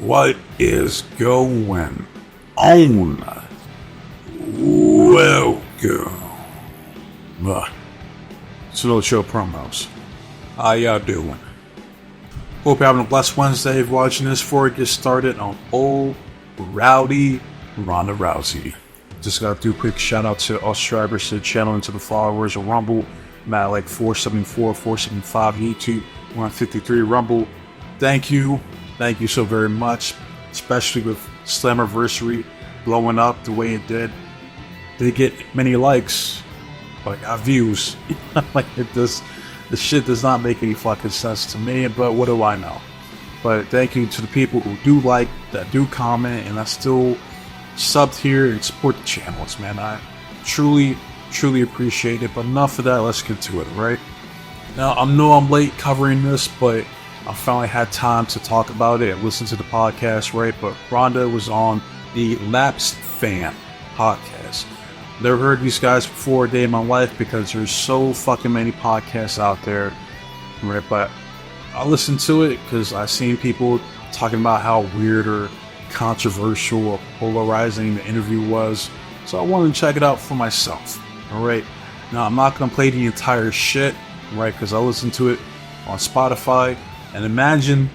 What is going on? Welcome to those show promos. How y'all doing? Hope you're having a blessed Wednesday watching this before it gets started on old rowdy Ronda Rousey. Just gotta do a quick shout out to all subscribers to the channel and to the followers of Rumble. I'm at like 474, 475 YouTube, 153 Rumble. Thank you so very much, especially with Slammiversary blowing up the way it did. They get many likes, but got views. Like the shit does not make any fucking sense to me, but what do I know? But thank you to the people who do like, that do comment, and that still subbed here and support the channels, man. I truly appreciate it. But enough of that, let's get to it, right? Now, I know I'm late covering this, but I finally had time to talk about it and listen to the podcast, right? But Ronda was on the Lapsed Fan podcast. Never heard these guys before a day in my life because there's so fucking many podcasts out there, right? But I listened to it because I seen people talking about how weird or controversial or polarizing the interview was. So I wanted to check it out for myself, all right? Now, I'm not going to play the entire shit, right? Because I listened to it on Spotify. And imagine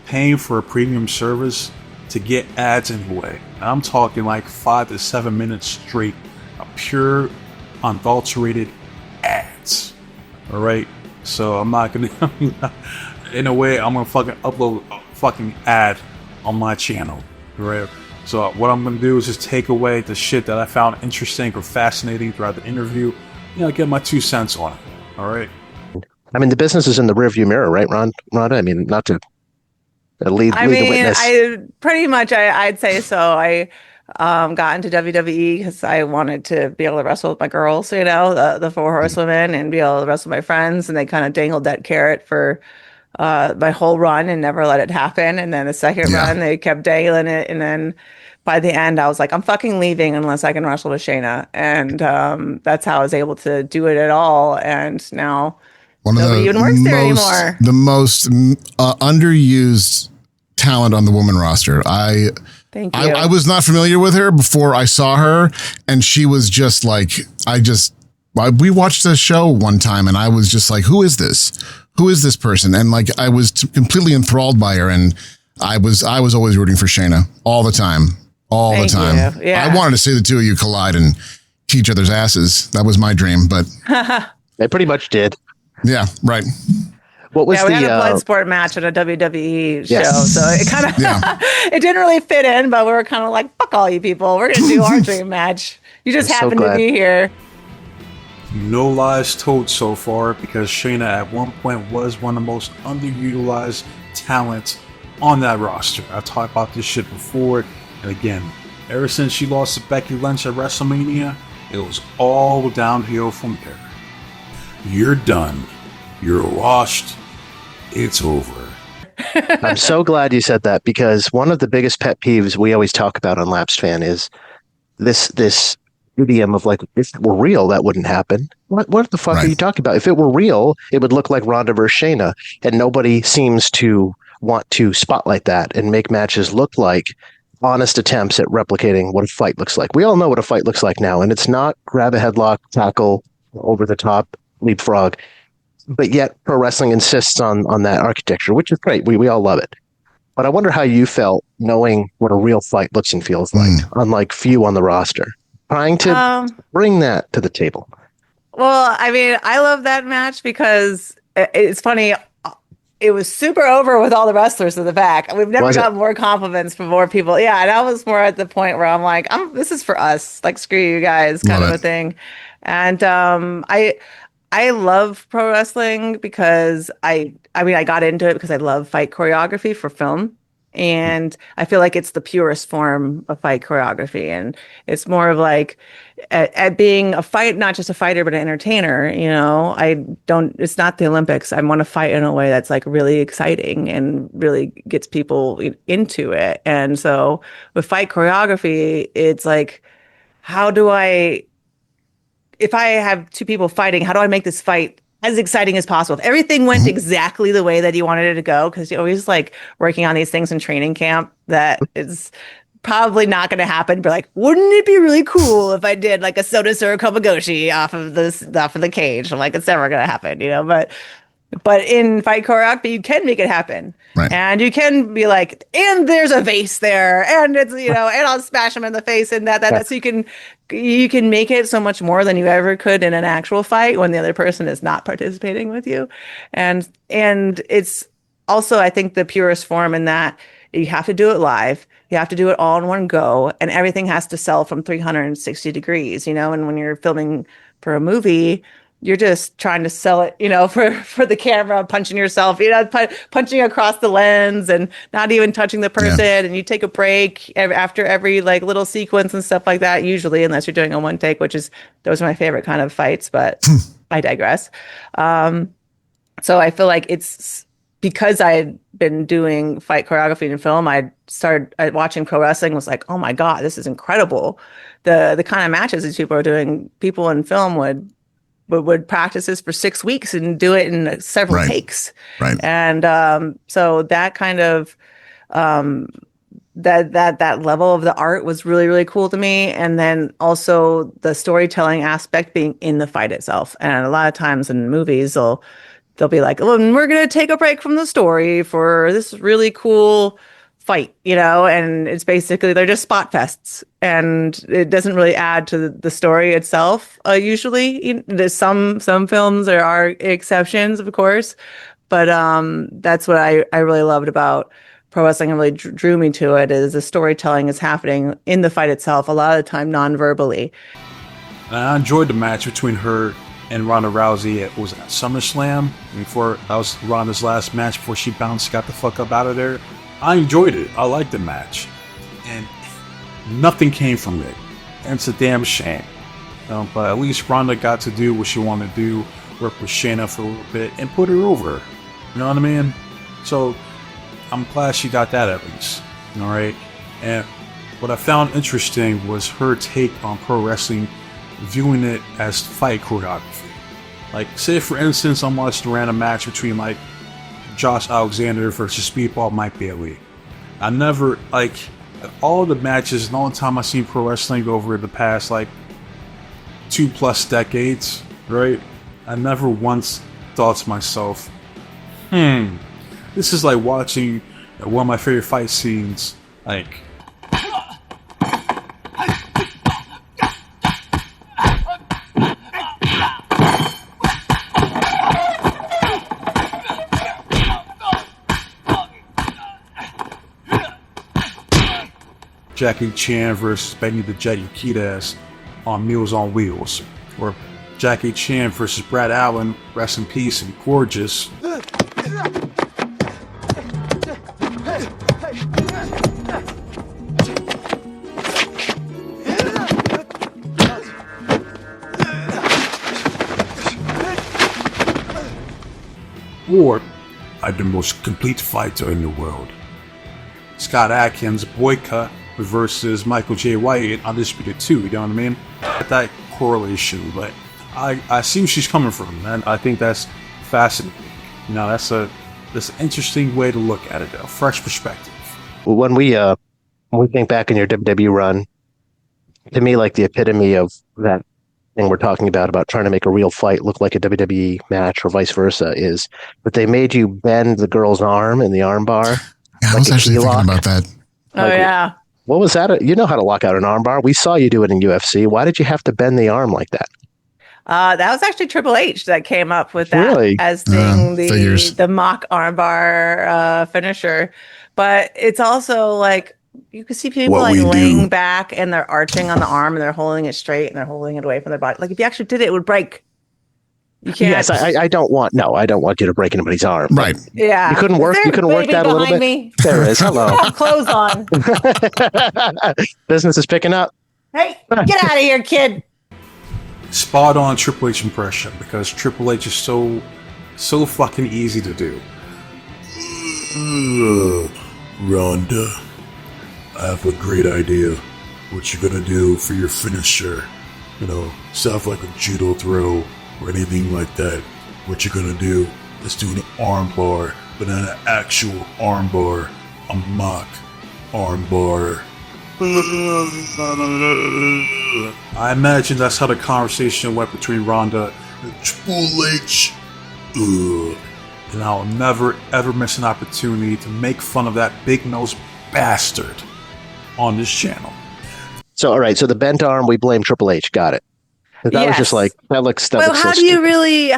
paying for a premium service to get ads anyway. And I'm talking like 5 to 7 minutes straight of pure, unadulterated ads. All right. So I'm not gonna. In a way, I'm gonna fucking upload a fucking ad on my channel. Right. So what I'm gonna do is just take away the shit that I found interesting or fascinating throughout the interview. You know, get my 2 cents on it. All right. I mean, the business is in the rearview mirror, right, Ronda? I mean, not to lead the witness. I'd say so. I got into WWE because I wanted to be able to wrestle with my girls, you know, the four horsewomen, and be able to wrestle with my friends. And they kind of dangled that carrot for my whole run and never let it happen. And then the second run, they kept dangling it. And then by the end, I was like, I'm fucking leaving unless I can wrestle with Shayna. And that's how I was able to do it at all. And now nobody even works there anymore. The most underused talent on the woman roster. Thank you. I was not familiar with her before I saw her, and she was just like, we watched the show one time, and I was just like, who is this? Who is this person? And like, I was completely enthralled by her, and I was always rooting for Shayna all the time. Thank you. Yeah. I wanted to see the two of you collide and kick each other's asses. That was my dream, but They pretty much did. Yeah, right. What was we had a blood sport match at a WWE show, Yes. so it kind of it didn't really fit in, but we were kind of like, fuck all you people, we're gonna do our dream match. You just happen to be here. No lies told so far, because Shayna at one point was one of the most underutilized talents on that roster. I talked about this shit before, and again, ever since she lost to Becky Lynch at WrestleMania, it was all downhill from there. You're done. You're washed. It's over. I'm so glad you said that, because one of the biggest pet peeves we always talk about on Lapsed Fan is this idiom of like, if it were real, that wouldn't happen. What the fuck are you talking about? If it were real, it would look like Ronda versus Shayna, and nobody seems to want to spotlight that and make matches look like honest attempts at replicating what a fight looks like. We all know what a fight looks like now, and it's not grab a headlock, tackle, over the top, leapfrog. But yet pro wrestling insists on that architecture, which is great. We all love it. But I wonder how you felt knowing what a real fight looks and feels like, unlike few on the roster. Trying to bring that to the table. Well, I mean, I love that match because it's funny. It was super over with all the wrestlers in the back. We've never got more compliments from more people. Yeah, and I was more at the point where I'm like, this is for us. Like, screw you guys, kind of a thing. And I love pro wrestling because I got into it because I love fight choreography for film. And I feel like it's the purest form of fight choreography. And it's more of like at being a fight, not just a fighter, but an entertainer. You know, it's not the Olympics. I want to fight in a way that's like really exciting and really gets people into it. And so with fight choreography, it's like, if I have two people fighting, how do I make this fight as exciting as possible. If everything went exactly the way that you wanted it to go, because you're always like working on these things in training camp that is probably not going to happen. But like, wouldn't it be really cool if I did like a Soda Sura Kobagoshi off of the cage? I'm like, it's never going to happen, But in fight choreography, you can make it happen. Right. And you can be like, and there's a vase there, and it's, and I'll smash him in the face and that. So you can make it so much more than you ever could in an actual fight when the other person is not participating with you. And it's also, I think, the purest form in that you have to do it live. You have to do it all in one go, and everything has to sell from 360 degrees, and when you're filming for a movie, you're just trying to sell it, for the camera, punching yourself, punching across the lens and not even touching the person. Yeah. And you take a break after every like little sequence and stuff like that, usually, unless you're doing a one take, those are my favorite kind of fights, but I digress. So I feel like it's because I had been doing fight choreography in film, I started watching pro wrestling, was like, oh my God, this is incredible. The kind of matches these people are doing, people in film would practice this for 6 weeks and do it in several takes. Right. And so that kind of that level of the art was really, really cool to me. And then also the storytelling aspect being in the fight itself. And a lot of times in movies, they'll be like, oh, we're going to take a break from the story for this really cool fight, and it's basically, they're just spot fests, and it doesn't really add to the story itself. Usually there's some films, there are exceptions, of course, but that's what I really loved about pro wrestling and really drew me to it, is the storytelling is happening in the fight itself, a lot of the time non-verbally. And I enjoyed the match between her and Ronda Rousey. It was at SummerSlam. That was Ronda's last match before she got the fuck up out of there. I enjoyed it. I liked the match. And nothing came from it. And it's a damn shame. But at least Ronda got to do what she wanted to do, work with Shayna for a little bit, and put her over. You know what I mean? So I'm glad she got that at least. All right? And what I found interesting was her take on pro wrestling, viewing it as fight choreography. Like, say for instance, I'm watching a random match between like Josh Alexander versus Speedball Mike Bailey. I never, like, all the matches, the only time I've seen pro wrestling over the past like 2+ decades, right? I never once thought to myself, this is like watching one of my favorite fight scenes, like Jackie Chan versus Benny the Jet Urquidez on Meals on Wheels, or Jackie Chan versus Brad Allen, rest in peace and gorgeous. Or I'm the most complete fighter in the world. Scott Adkins, Boyka versus Michael J. White in Undisputed 2, you know what I mean? That correlation, but I see where she's coming from, and I think that's fascinating. That's an interesting way to look at it, a fresh perspective. Well, when we think back in your WWE run, to me, like the epitome of that thing we're talking about trying to make a real fight look like a WWE match or vice versa, is that they made you bend the girl's arm in the arm bar. Yeah, I was actually thinking about that. Oh, yeah. What was that? You know how to lock out an arm bar. We saw you do it in UFC. Why did you have to bend the arm like that? That was actually Triple H that came up with that as being the mock armbar finisher. But it's also like, you can see people like laying back and they're arching on the arm and they're holding it straight and they're holding it away from their body. Like if you actually did it, it would break. You can't. Yes, I don't want you to break anybody's arm. Right. Yeah. You couldn't work that a little bit. Me? There is. Hello. I have clothes on. Business is picking up. Hey, get out of here, kid. Spot on Triple H impression, because Triple H is so fucking easy to do. Ronda, I have a great idea. What you gonna do for your finisher? Stuff like a judo throw or anything like that. what you're gonna do is do an armbar, but not an actual armbar, a mock armbar. I imagine that's how the conversation went between Ronda and Triple H. Ugh. And I'll never ever miss an opportunity to make fun of that big-nosed bastard on this channel. So, all right. So the bent arm, we blame Triple H. Got it. That was just like, that looks Well, how so do you really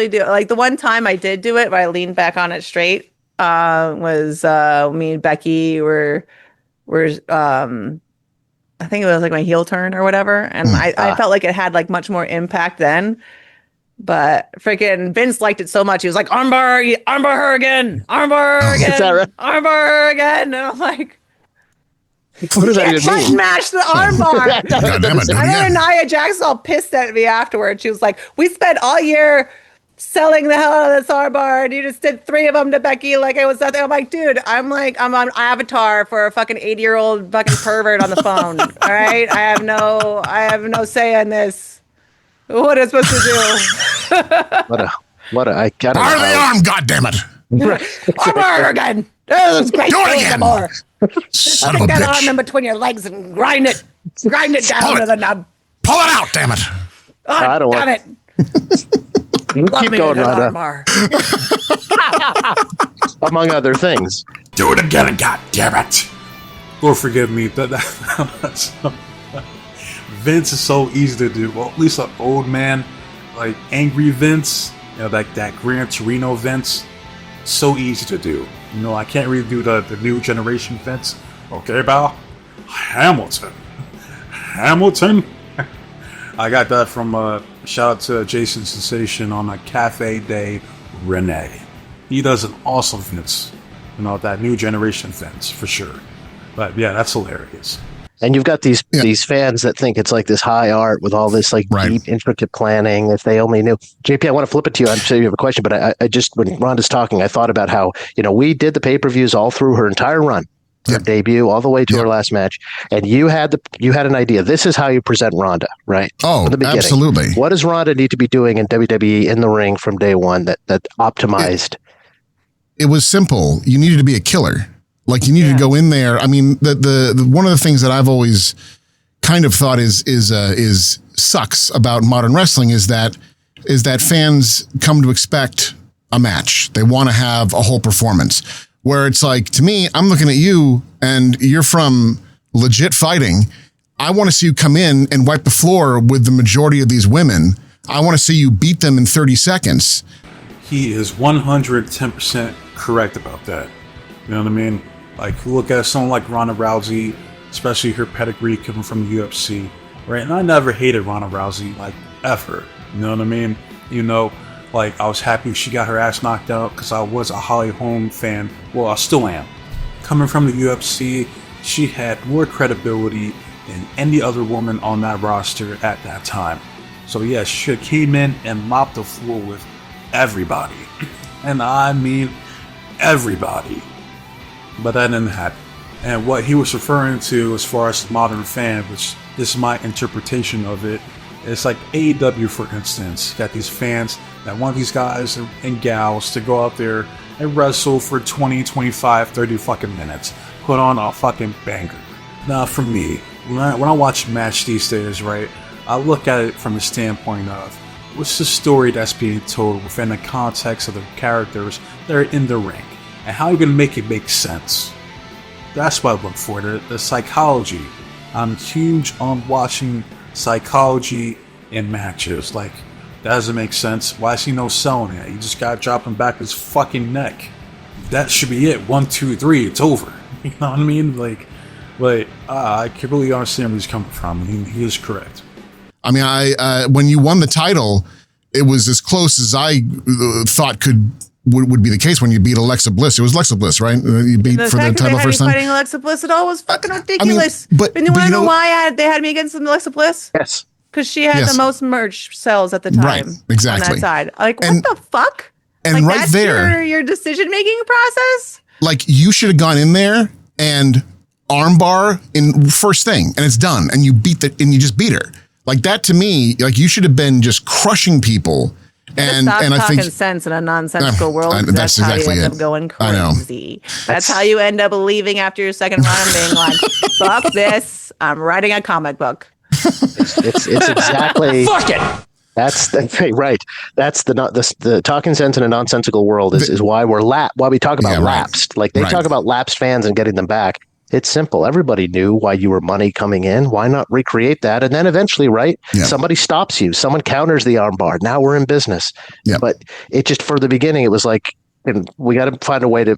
do it? Like the one time I did do it where I leaned back on it straight was me and Becky were I think it was like my heel turn or whatever. And I felt like it had like much more impact then. But freaking Vince liked it so much. He was like, armbar her again. Armbar her again. Is that right? Armbar her again. And I'm like, what does that even mean? Match the armbar. God damn it, I know Nia Jax all pissed at me afterwards. She was like, we spent all year selling the hell out of this armbar, and you just did 3 of them to Becky like it was nothing. I'm like, dude, I'm on Avatar for a fucking 80-year-old fucking pervert on the phone. All right, I have no say in this. What is supposed to do? what a I gotta Fire the arm, goddammit! Armbar again. This is great. Do it again. More. Son of a Stick that bitch. arm in between your legs and grind it down to the nub. Pull it out, damn it! Oh, I don't damn want it. keep going, Ronda. Among other things. Do it again, goddammit! Lord forgive me, that's Vince is so easy to do. Well, at least an old man, like angry Vince, you know, like that Gran Torino Vince, so easy to do. You know, I can't really do the new generation Vince. Okay, pal? Hamilton. I got that from shout out to Jason Sensation on a Cafe Day Renee. He does an awesome Vince. You know, that new generation Vince for sure. But yeah, that's hilarious. And you've got these fans that think it's like this high art with all this like deep, intricate planning. If they only knew. JP, I want to flip it to you. I'm sure you have a question, but I just, when Ronda's talking, I thought about how, you know, we did the pay-per-views all through her entire run, her debut, all the way to her last match. And you had an idea. This is how you present Ronda, right? Oh, from the beginning. Absolutely. What does Ronda need to be doing in WWE in the ring from day one that optimized? It was simple. You needed to be a killer. Like you needed to go in there. I mean, the one of the things that I've always kind of thought is sucks about modern wrestling is that fans come to expect a match. They want to have a whole performance. Where it's like, to me, I'm looking at you and you're from legit fighting. I want to see you come in and wipe the floor with the majority of these women. I want to see you beat them in 30 seconds. He is 110% correct about that. You know what I mean? Like, look at someone like Ronda Rousey, especially her pedigree coming from the UFC, right? And I never hated Ronda Rousey, like, ever. You know what I mean? You know, like, I was happy she got her ass knocked out because I was a Holly Holm fan. Well, I still am. Coming from the UFC, she had more credibility than any other woman on that roster at that time. So, yeah, she came in and mopped the floor with everybody. And I mean everybody. But that didn't happen. And what he was referring to as far as the modern fan, which this is my interpretation of it, it's like AEW, for instance. Got these fans that want these guys and gals to go out there and wrestle for 20, 25, 30 fucking minutes. Put on a fucking banger. Now, for me, when I watch a match these days, right, I look at it from the standpoint of what's the story that's being told within the context of the characters that are in the ring. And how are you going to make it make sense? That's what I look for, the psychology. I'm huge on watching psychology in matches. Like, that doesn't make sense. Why is he no selling it? You just got to drop him back his fucking neck. That should be it. 1, 2, 3, it's over. You know what I mean? Like I can really understand where he's coming from. He is correct. I mean, when you won the title, it was as close as I thought would be the case when you beat Alexa Bliss. It was Alexa Bliss, right? You beat for the title first time. Fighting Alexa Bliss at all was fucking ridiculous. I mean, and you want to know why they had me against Alexa Bliss? Yes. Because she had the most merch sales at the time. Right, exactly. On that side. Like, what the fuck? And like, right that's there. your decision-making process? Like, you should have gone in there and armbar in first thing, and it's done. And you just beat her. Like, that to me, like, you should have been just crushing people And Stop I talking think sense in a nonsensical world. 'Cause that's how exactly you end it. up going I know. crazy. That's how you end up leaving after your second run and being like, "Fuck this! I'm writing a comic book." It's exactly Fuck it. that's the right. That's the talking sense in a nonsensical world is why why we talk about Yeah, right. lapsed. Like they Right. talk about lapsed fans and getting them back. It's simple. Everybody knew why you were money coming in. Why not recreate that? And then eventually, right? Yeah. Somebody stops you. Someone counters the armbar. Now we're in business. Yeah. But it just, for the beginning, it was like, and we got to find a way to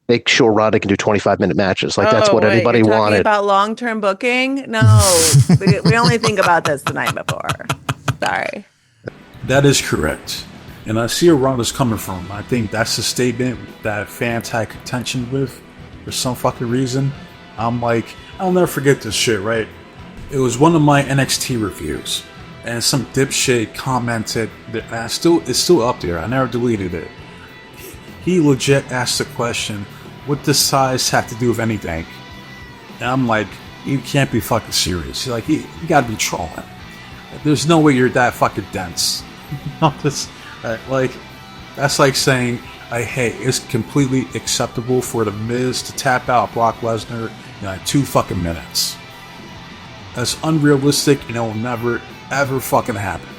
make sure Ronda can do 25-minute matches. Like that's what wait, everybody you're talking wanted. about long-term booking? No, we only think about this the night before. Sorry. That is correct. And I see where Ronda's coming from. I think that's a statement that fans had contention with for some fucking reason. I'm like, I'll never forget this shit, right? It was one of my NXT reviews, and some dipshit commented that it's still up there. I never deleted it. He legit asked the question, what does size have to do with anything? And I'm like, you can't be fucking serious. You're like, you gotta be trolling. There's no way you're that fucking dense. Like, that's like saying, hey, it's completely acceptable for The Miz to tap out Brock Lesnar in like 2 fucking minutes. That's unrealistic and it will never, ever fucking happen.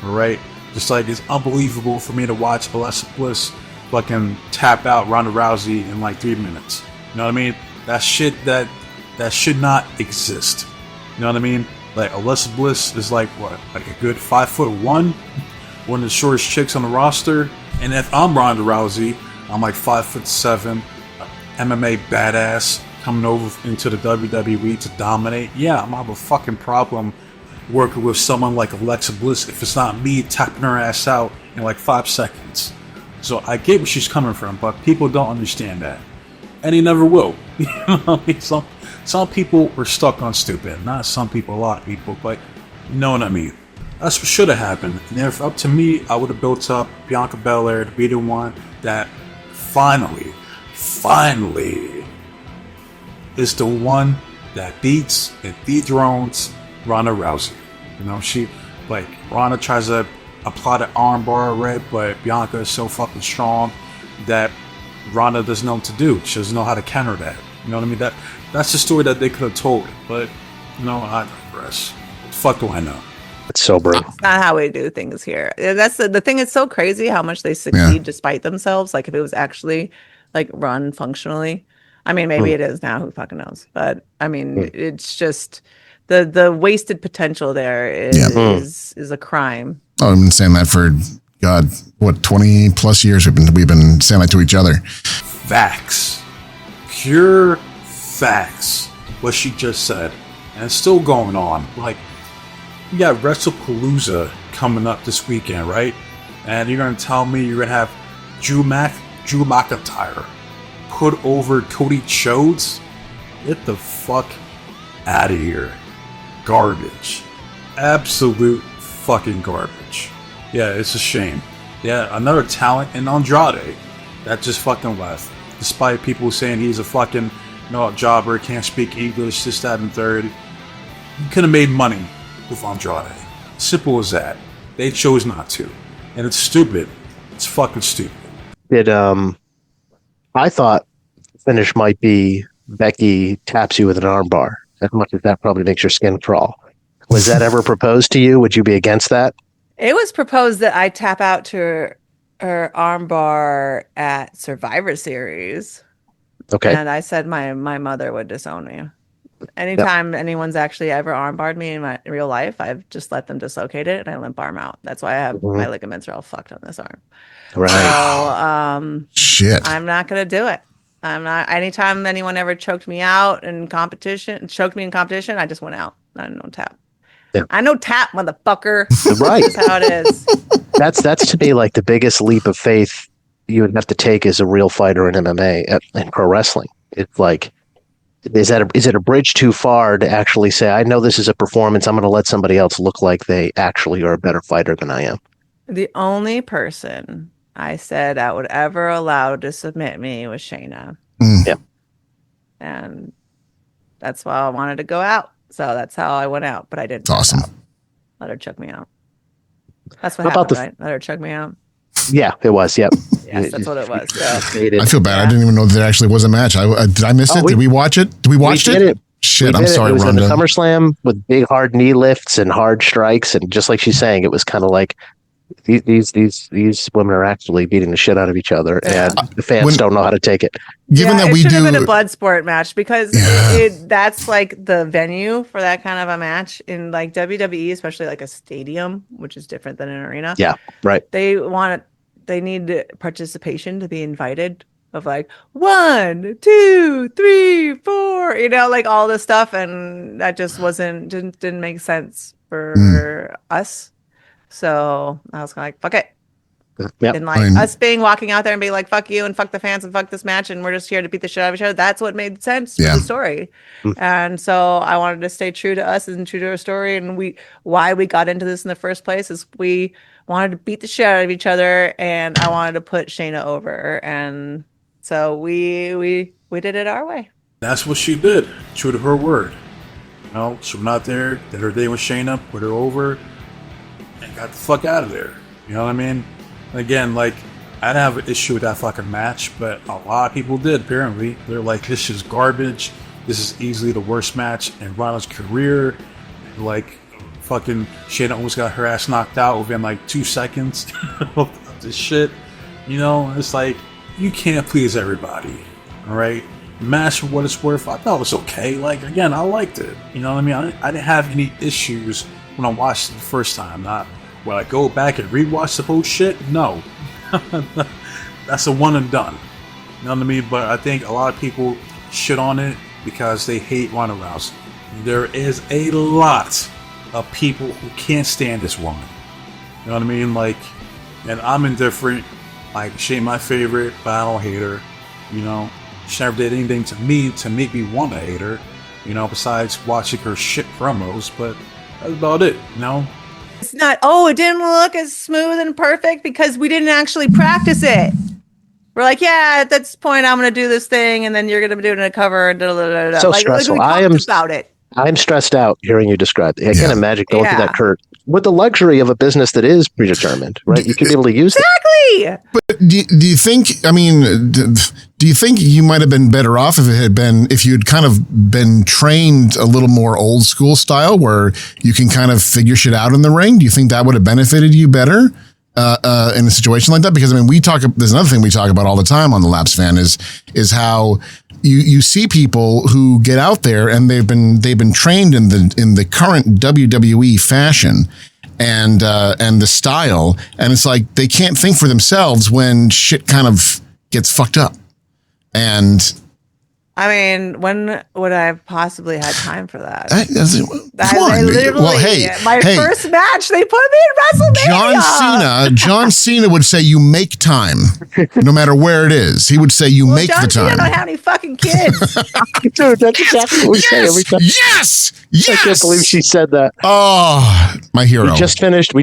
Alright? Just like it's unbelievable for me to watch Alexa Bliss fucking tap out Ronda Rousey in like 3 minutes. You know what I mean? That shit that should not exist. You know what I mean? Like Alexa Bliss is like what? Like a good 5'1", one of the shortest chicks on the roster. And if I'm Ronda Rousey, I'm like 5'7", MMA badass coming over into the WWE to dominate. Yeah, I'm gonna have a fucking problem working with someone like Alexa Bliss if it's not me tapping her ass out in like 5 seconds. So I get where she's coming from, but people don't understand that, and they never will. You know what I mean? Some people were stuck on stupid. Not some people, a lot of people, but you know what I mean. That's what should have happened. And if up to me, I would have built up Bianca Belair to be the one that finally is the one that beats and dethrones Ronda Rousey. You know, Ronda tries to apply the armbar, right? But Bianca is so fucking strong that Ronda doesn't know what to do. She doesn't know how to counter that. You know what I mean? That's the story that they could have told. But, you know, I digress. What the fuck do I know? It's sobering. That's not how we do things here. That's the thing. It's so crazy how much they succeed despite themselves. Like if it was actually like run functionally. I mean, maybe it is now. Who fucking knows? But I mean, it's just the wasted potential there is a crime. Oh, I've been saying that for God, what 20 plus years we've been saying that to each other. Facts. Pure facts. What she just said. And it's still going on. Like, you got WrestlePalooza coming up this weekend, right? And you're going to tell me you're going to have Drew McIntyre put over Cody Rhodes? Get the fuck out of here. Garbage. Absolute fucking garbage. Yeah, it's a shame. Yeah, another talent in Andrade that just fucking left. Despite people saying he's a fucking jobber, can't speak English, this, that, and third. You could have made money with Andrade. Simple as that. They chose not to. And it's stupid. It's fucking stupid. I thought the finish might be Becky taps you with an armbar. As much as that probably makes your skin crawl. Was that ever proposed to you? Would you be against that? It was proposed that I tap out to her armbar at Survivor Series. Okay. And I said my mother would disown me. Anytime anyone's actually ever armbarred me in my real life, I've just let them dislocate it and I limp arm out. That's why I have my ligaments are all fucked on this arm. Right. So, Shit. I'm not going to do it. I'm not. Anytime anyone ever choked me in competition, I just went out. I don't tap. Yeah. I know tap, motherfucker. Right. That's how it is. That's to me like the biggest leap of faith you would have to take as a real fighter in MMA and pro wrestling. It's like, is it a bridge too far to actually say, I know this is a performance, I'm going to let somebody else look like they actually are a better fighter than I am? The only person I said I would ever allow to submit me was Shayna. Yeah. And that's why I wanted to go out. So that's how I went out, but I didn't. It's awesome. Let her choke me out. That's what What about happened, right? Let her choke me out. Yeah, it was. Yep. Yes, that's what it was. So. I feel bad. I didn't even know there actually was a match. Did I miss it? Did we watch it? Did we watch it? Shit, I'm sorry, It was Ronda. in the SummerSlam with big hard knee lifts and hard strikes, and just like she's saying, it was kind of like these women are actually beating the shit out of each other, and the fans don't know how to take it. Given that it we should do have been a blood sport match because that's like the venue for that kind of a match in like WWE, especially like a stadium, which is different than an arena. Yeah, right. They need participation to be invited of like 1, 2, 3, 4, like all this stuff, and that just didn't make sense for us. So I was kind of like, fuck it. Yep. And like us walking out there and being like, fuck you and fuck the fans and fuck this match, and we're just here to beat the shit out of each other. That's what made sense for the story. And so I wanted to stay true to us and true to our story, and why we got into this in the first place is we wanted to beat the shit out of each other, and I wanted to put Shayna over, and so we did it our way. That's what she did. True to her word. She went out there, did her day with Shayna, put her over, and got the fuck out of there. You know what I mean? Again, like, I didn't have an issue with that fucking match, but a lot of people did, apparently. They're like, this is garbage. This is easily the worst match in Ronda's career. Like, fucking Shayna almost got her ass knocked out within like 2 seconds of this shit. It's like, you can't please everybody. Alright? Match for what it's worth, I thought it was okay. Like, again, I liked it. You know what I mean? I didn't have any issues when I watched it the first time. Not will I go back and rewatch the whole shit? No. That's a one and done. You know what I mean? But I think a lot of people shit on it because they hate Ronda Rousey. There is a lot of people who can't stand this woman. You know what I mean? Like, and I'm indifferent. Like, she ain't my favorite, but I don't hate her. She never did anything to me to make me want to hate her. Besides watching her shit promos, but that's about it. It's not, it didn't look as smooth and perfect because we didn't actually practice it. We're like, at this point, I'm going to do this thing, and then you're going to be doing a cover. And so stressful. We talked about it. I'm stressed out hearing you describe it. I can't imagine going through that, Kurt, with the luxury of a business that is predetermined, right? You should be able to use it. But do you think, do you think you might have been better off if you'd kind of been trained a little more old school style where you can kind of figure shit out in the ring? Do you think that would have benefited you better in a situation like that? Because there's another thing we talk about all the time on the Laps Fan is how you see people who get out there and they've been trained in the current WWE fashion and the style, and it's like they can't think for themselves when shit kind of gets fucked up. And when would I have possibly had time for that? First match, they put me in WrestleMania. John Cena would say you make time, no matter where it is. He would say you make the time. John Cena don't have any fucking kids. Dude, that's exactly what we say every time. Yes! I can't believe she said that. Oh, my hero. We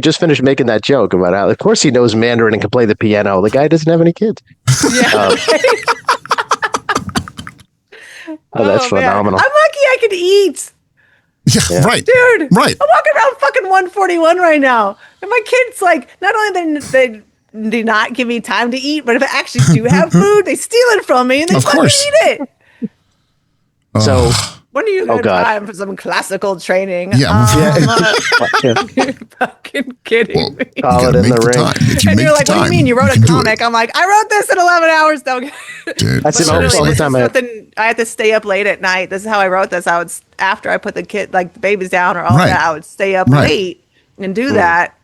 just finished making that joke about how, of course, he knows Mandarin and can play the piano. The guy doesn't have any kids. Yeah. That's phenomenal. I'm lucky I can eat. Yeah, right. Dude. Right. I'm walking around fucking 141 right now. And my kids, like, not only they do not give me time to eat, but if I actually do have food, they steal it from me and they fucking eat it. So when are you going to have time for some classical training? Yeah. You're fucking kidding me. Call it in the ring. And you're like, what do you mean? You wrote a comic. I'm like, I wrote this in 11 hours. No. Dude, that's all the time. I had to stay up late at night. This is how I wrote this. I would, after I put the the babies down or all that, I would stay up late and do that.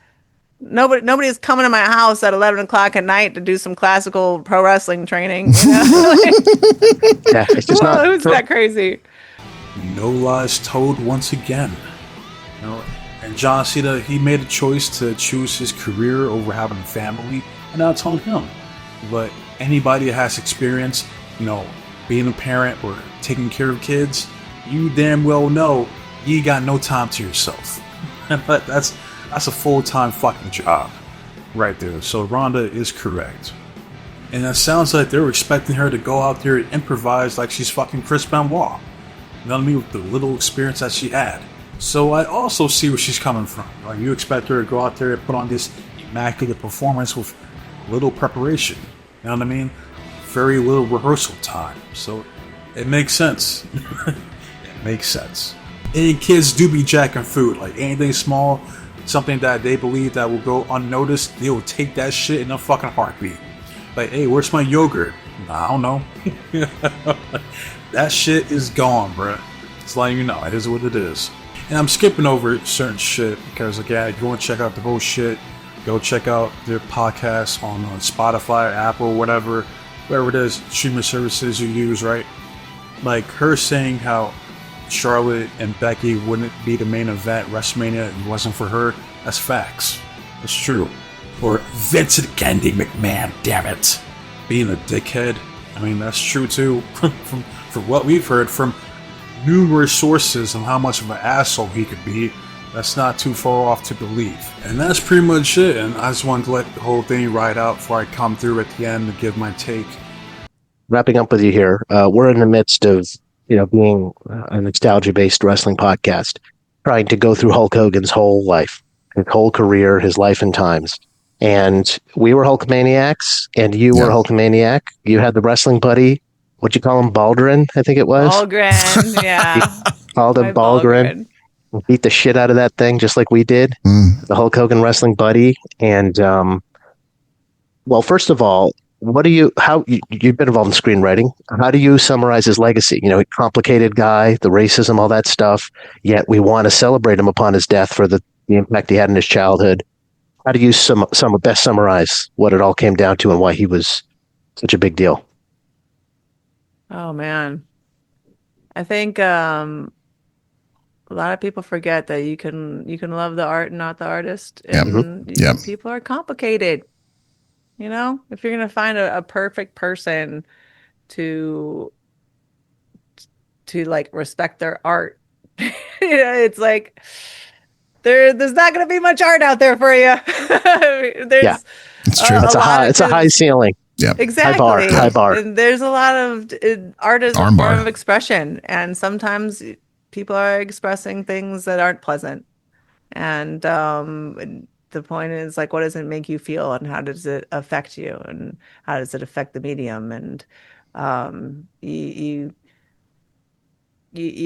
Nobody is coming to my house at 11 o'clock at night to do some classical pro wrestling training. It's just not. Who's that crazy? No lies told once again. And John Cena, he made a choice to choose his career over having a family, and that's on him. But anybody that has experience, being a parent or taking care of kids, you damn well know you got no time to yourself. But that's a full-time fucking job right there. So Ronda is correct. And it sounds like they were expecting her to go out there and improvise like she's fucking Chris Benoit. You know what I mean? With the little experience that she had. So I also see where she's coming from. Like, you expect her to go out there and put on this immaculate performance with little preparation. You know what I mean? Very little rehearsal time. So it makes sense. It makes sense. And kids do be jacking food. Like, anything small, something that they believe that will go unnoticed, they will take that shit in a fucking heartbeat. Like, hey, where's my yogurt? Nah, I don't know. That shit is gone, bruh. It's letting you know. It is what it is. And I'm skipping over certain shit because, again, if you want to check out the whole shit, go check out their podcast on Spotify, Apple, whatever it is, streaming services you use, right? Like, her saying how Charlotte and Becky wouldn't be the main event WrestleMania if it wasn't for her, that's facts. That's true. Or Vincent Kennedy McMahon, damn it. Being a dickhead. I mean, that's true too. From what we've heard from numerous sources on how much of an asshole he could be, that's not too far off to believe. And that's pretty much it. And I just wanted to let the whole thing ride out before I come through at the end to give my take. Wrapping up with you here, we're in the midst of, being a nostalgia-based wrestling podcast, trying to go through Hulk Hogan's whole life, his whole career, his life and times. And we were Hulkamaniacs, and you were Hulkamaniac. You had the wrestling buddy. What'd you call him? Baldwin, I think it was. Baldwin, yeah. Called him Baldwin. Beat the shit out of that thing just like we did. The Hulk Hogan wrestling buddy. And, well, first of all, you've been involved in screenwriting. How do you summarize his legacy? A complicated guy, the racism, all that stuff. Yet we want to celebrate him upon his death for the impact he had in his childhood. How do you best summarize what it all came down to and why he was such a big deal? Oh man, I think a lot of people forget that you can love the art and not the artist. And people are complicated. If you're gonna find a perfect person to like respect their art, it's like there's not gonna be much art out there for you. It's true. It's a high ceiling. Yeah, exactly. High bar. And there's a lot of art as a form of expression, and sometimes people are expressing things that aren't pleasant. And the point is, like, what does it make you feel, and how does it affect you, and how does it affect the medium? And you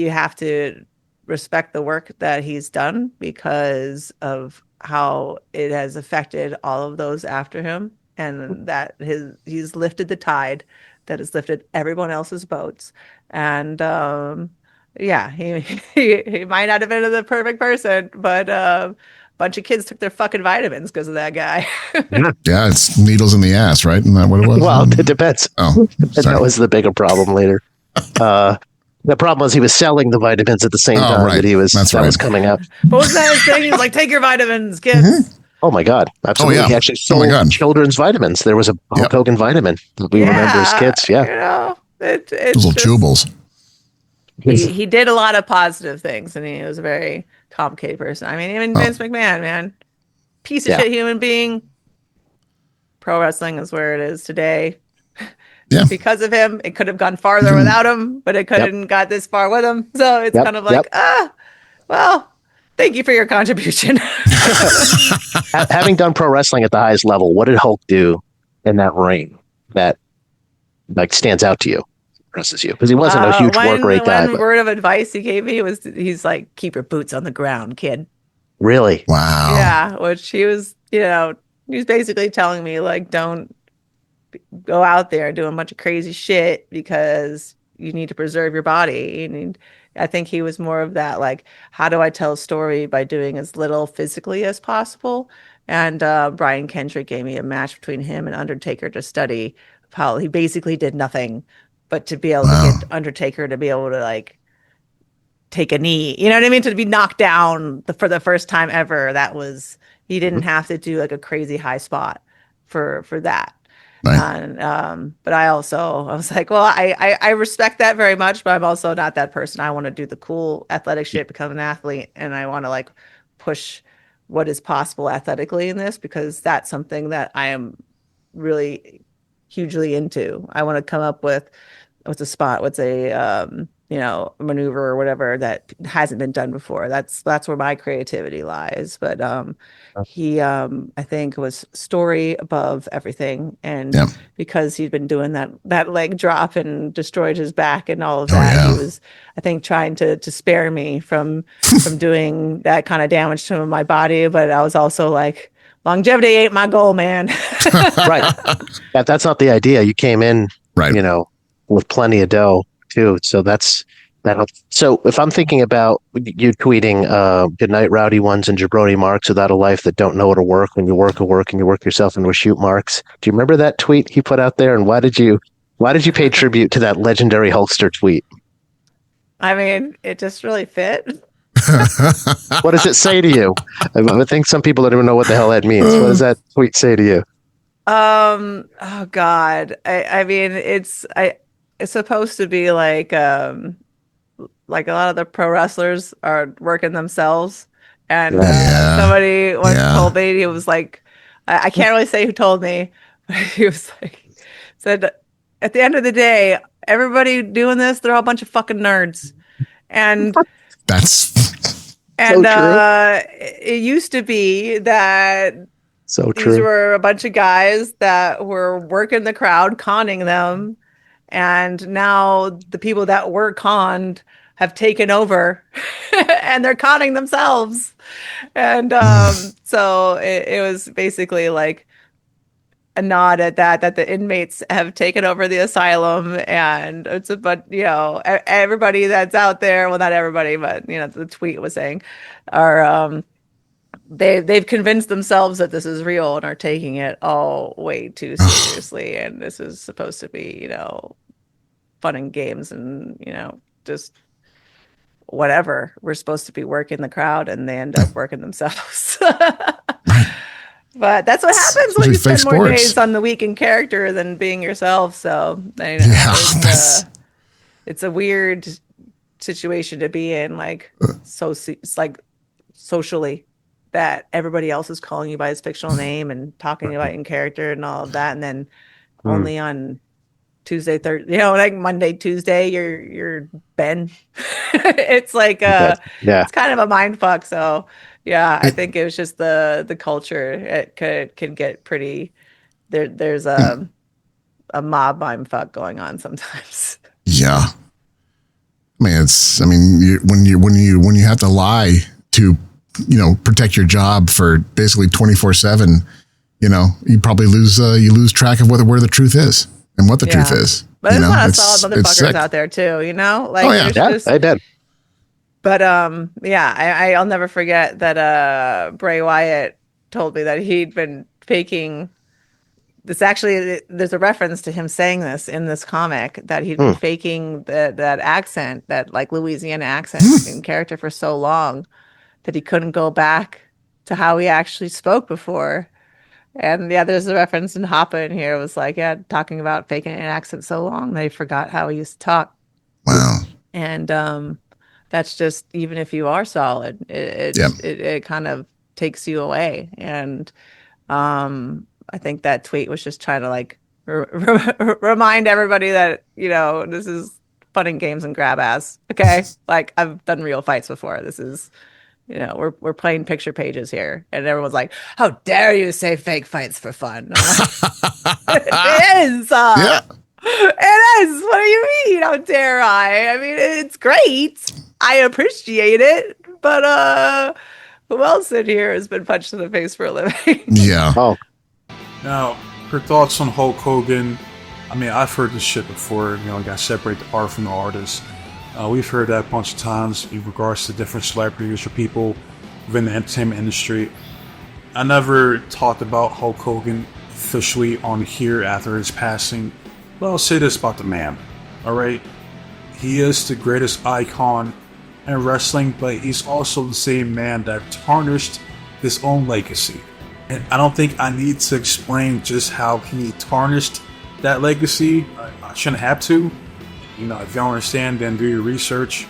have to respect the work that he's done because of how it has affected all of those after him. And that he's lifted the tide that has lifted everyone else's boats. And he might not have been the perfect person, but a bunch of kids took their fucking vitamins because of that guy. Yeah, it's needles in the ass, right? Isn't that what it was? Well, it depends. Oh, that was the bigger problem later. The problem was he was selling the vitamins at the same time that was coming out. What was that thing? He was like, "Take your vitamins, kids." Mm-hmm. Oh my God! Absolutely, He actually sold children's vitamins. There was a Hulk Hogan vitamin that we remember as kids. Yeah, those little chewables. He did a lot of positive things, and he was a very complicated person. I mean, even Vince McMahon, man, piece of shit human being. Pro wrestling is where it is today. Yeah. Because of him, it could have gone farther without him, but it couldn't got this far with him. So it's kind of like, well, thank you for your contribution. Having done pro wrestling at the highest level, what did Hulk do in that ring that like stands out to you, impresses you? Because he wasn't a huge work rate guy. One word of advice he gave me was, he's like, keep your boots on the ground, kid. Really? Wow. Yeah, which he was, he was basically telling me, like, don't go out there doing a bunch of crazy shit because you need to preserve your body. I think he was more of that, like, how do I tell a story by doing as little physically as possible? And Brian Kendrick gave me a match between him and Undertaker to study how he basically did nothing but to be able to get Undertaker to be able to, like, take a knee. You know what I mean? To be knocked down for the first time ever. That was, he didn't have to do like a crazy high spot for that. Right. And but I was like, well, I respect that very much, but I'm also not that person. I want to do the cool athletic shit, become an athlete, and I want to, like, push what is possible athletically in this, because that's something that I am really hugely into. I want to come up with what's a maneuver or whatever that hasn't been done before. That's where my creativity lies. But he I think was story above everything, and Yeah. because he'd been doing that leg drop and destroyed his back and all of Oh, that, yeah. he was, I think, trying to spare me from doing that kind of damage to my body. But I was also like, longevity ain't my goal, man. Right. That's not the idea. You came in, Right. with plenty of dough too. So that's that. So if I'm thinking about you tweeting "Good night, rowdy ones" and jabroni marks without a life that don't know how to work when you work a work and you work yourself into a shoot marks. Do you remember that tweet he put out there? And why did you pay tribute to that legendary Hulkster tweet? I mean, it just really fit. What does it say to you? I think some people don't even know what the hell that means. What does that tweet say to you? Oh God. I mean, it's supposed to be like a lot of the pro wrestlers are working themselves. And Yeah. somebody once Yeah. told me, he was like, I can't really say who told me, but he was like, said, at the end of the day, everybody doing this, they're all a bunch of fucking nerds. And That's and true. it used to be that So these true. were a bunch of guys that were working the crowd, conning them. And now the people that were conned have taken over and they're conning themselves. And so it was basically like a nod at that the inmates have taken over the asylum, and it's but everybody that's out there, well, not everybody, but the tweet was saying, are they've convinced themselves that this is real and are taking it all way too seriously, and this is supposed to be fun and games, and just whatever. We're supposed to be working the crowd, and they end up working themselves. But that's what happens when you fake spend more sports. days on the weekend character than being yourself. So Yeah, it's a weird situation to be in, like it's like socially, that everybody else is calling you by his fictional name and talking about in character and all of that, and then only on Tuesday, Thursday, like Monday, Tuesday, you're Ben. It's like Yeah. it's kind of a mind fuck. So yeah, I think it was just the culture. It can get pretty there's a mob mind fuck going on sometimes. yeah. When you have to lie to protect your job for basically 24/7, you probably lose track of where the truth is and what the truth is. But there's a lot of solid motherfuckers out there too, like, oh yeah, I did. But I'll never forget that Bray Wyatt told me that he'd been faking this. Actually, there's a reference to him saying this in this comic, that he'd been faking that accent, that like Louisiana accent in character for so long that he couldn't go back to how he actually spoke before. And there's a reference in Hoppa in here. It was like, talking about faking an accent so long they forgot how he used to talk. Wow. And that's just, even if you are solid, it kind of takes you away. And I think that tweet was just trying to like remind everybody that this is fun and games and grab ass. Okay, like, I've done real fights before. This is we're playing picture pages here, and everyone's like, "How dare you say fake fights for fun?" Like, it is. Yeah. It is. What do you mean? How dare I? I mean, it's great. I appreciate it, but who else in here has been punched in the face for a living? Yeah. Oh, Now, her thoughts on Hulk Hogan. I mean, I've heard this shit before. You got to separate the art from the artist. We've heard that a bunch of times in regards to different celebrities or people within the entertainment industry. I never talked about Hulk Hogan officially on here after his passing, but I'll say this about the man, alright? He is the greatest icon in wrestling, but he's also the same man that tarnished his own legacy. And I don't think I need to explain just how he tarnished that legacy. I shouldn't have to. If you don't understand, then do your research.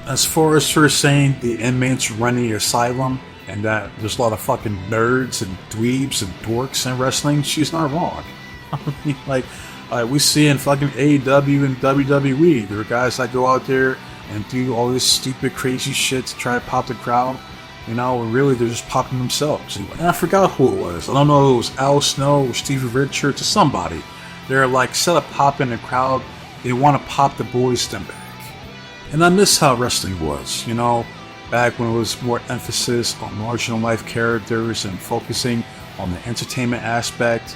As far as her saying the inmates running the asylum and that there's a lot of fucking nerds and dweebs and dorks in wrestling, she's not wrong. I mean, like, we see in fucking AEW and WWE. There are guys that go out there and do all this stupid, crazy shit to try to pop the crowd. You know, really, they're just popping themselves. And I forgot who it was. I don't know if it was Al Snow or Stevie Richards or somebody. They're like, instead of popping the crowd, they want to pop the boys' them back. And I miss how wrestling was, you know, back when it was more emphasis on marginal life characters and focusing on the entertainment aspect,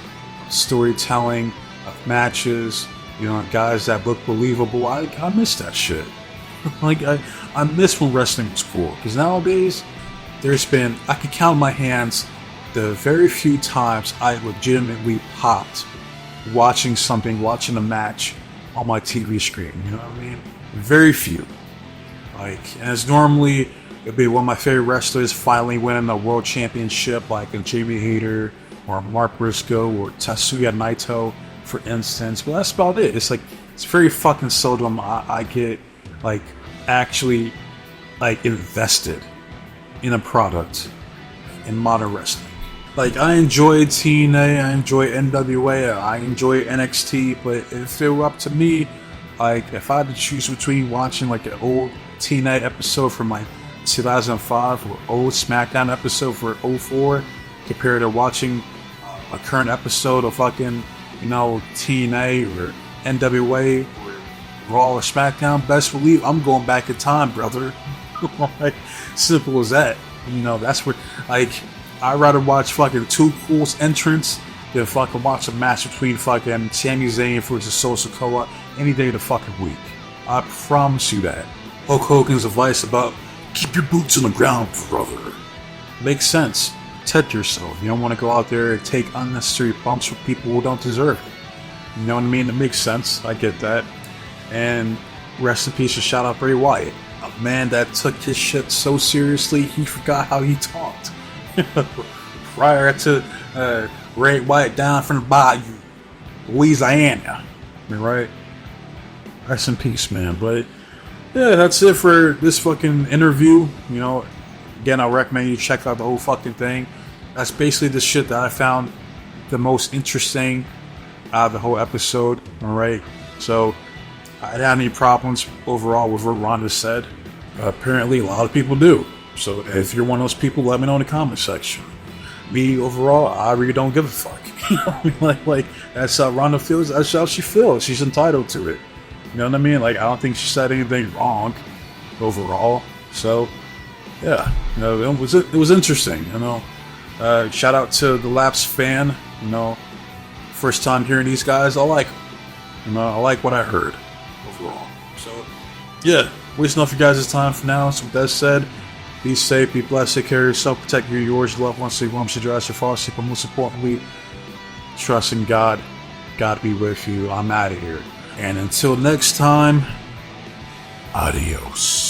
storytelling, of matches, you know, guys that look believable. I miss that shit. Like, I miss when wrestling was cool. Because nowadays, there's been, I can count on my hands the very few times I legitimately popped watching a match on my TV screen. You know what I mean? Very few. Like, and it's normally, it'd be one of my favorite wrestlers finally winning a world championship, like a Jamie Hayter or Mark Briscoe or Tatsuya Naito, for instance. But that's about it. It's like, it's very fucking seldom I get, like, actually, like, invested in a product in modern wrestling. Like, I enjoy TNA, I enjoy NWA, I enjoy NXT, but if it were up to me, like, if I had to choose between watching, like, an old TNA episode from, like, 2005 or old SmackDown episode for 04 compared to watching a current episode of fucking, you know, TNA or NWA or Raw or SmackDown, best believe I'm going back in time, brother. Like, simple as that. You know, that's what, like, I'd rather watch fucking Too Cool's entrance than fucking watch a match between fucking Sami Zayn versus Solo Sikoa any day of the fucking week. I promise you that. Hulk Hogan's advice about keep your boots on the ground, brother, makes sense. Protect yourself. You don't want to go out there and take unnecessary bumps from people who don't deserve it. You know what I mean? It makes sense. I get that. And rest in peace and shout out Bray Wyatt. A man that took his shit so seriously, he forgot how he talked. Prior to Ray Wyatt down from the bayou, Louisiana. I mean, right? Rest in peace, man. But yeah, that's it for this fucking interview. You know, again, I recommend you check out the whole fucking thing. That's basically the shit that I found the most interesting out of the whole episode. Alright, so I didn't have any problems overall with what Ronda said. Apparently, a lot of people do. So if you're one of those people, let me know in the comment section. Me, overall, I really don't give a fuck. You know what I mean? Like, that's how Ronda feels. That's how she feels. She's entitled to it. You know what I mean? Like, I don't think she said anything wrong overall. So, yeah, you know, it was interesting. You know, shout out to the Laps fan. You know, first time hearing these guys, I like them. You know, I like what I heard overall. So, yeah, wasting off you guys' time for now. So with that said, be safe, be blessed, take care of yourself, protect your yours, your loved ones, so you won't your drive, your far sleep, but most importantly, trust in God. God be with you. I'm out of here. And until next time, adios.